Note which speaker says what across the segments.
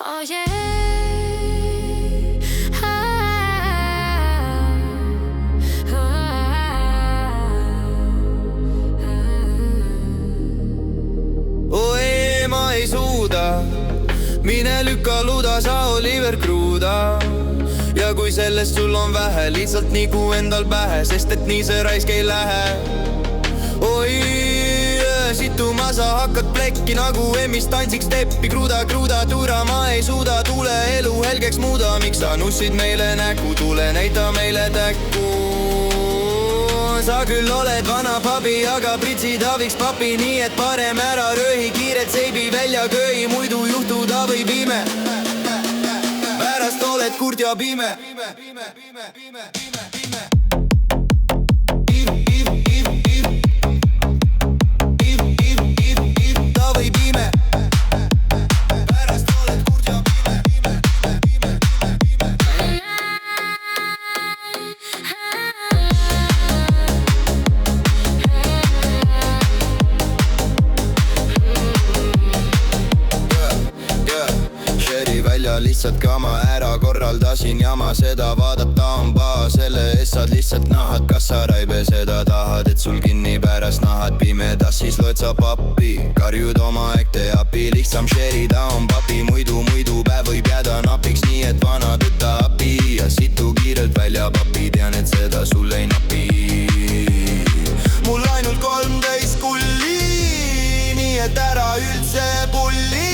Speaker 1: Oh yeah.
Speaker 2: Oi, ma ei suuda, mine lükka luda, sa Oliver Kruda. Ja kui sellest sul on vähe, lihtsalt nigu endal pähe, sest et nii see raisk ei lähe. Oi, situma sa hakkad plekki nagu emmist tantsiks teppi. Kruda, kruda, tura, ma ei suuda, tule elu helgeks muuda. Miks sa nussid meile näkku, tule näita meile täkku. Sa küll oled vana pabi, aga pritsid abiks papi. Nii et parem ära rööhi, kiiret seibi välja köi, muidu juhtuda võib ime. Pärast oled kurd ja pime. Ta võib ime. Pärast oled kurd ja pime. Lihtsalt kama ära korraldasin jama, seda vaadata on paha. Selle eest saad lihtsalt nahad, kas sa raibe seda tahad, et sul kinni pärast nahad pimedas, siis loed sa pappi. Karjud oma aeg tee api, lihtsam sherida on papi. Muidu päev võib jääda napiks, nii et vana tüta api. Ja situ kiirelt välja papi, tean et seda sul ei napi. Mul ainult 13 kulli, nii et ära üldse pulli.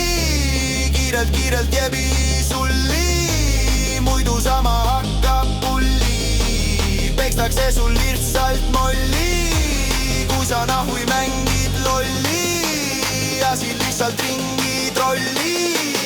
Speaker 2: Kiirelt jebi sulli, muidu sama hakkab pulli. Pekstakse sul lihtsalt molli, kui sa nahui mängid lolli. Ja siin lihtsalt ringi trolli.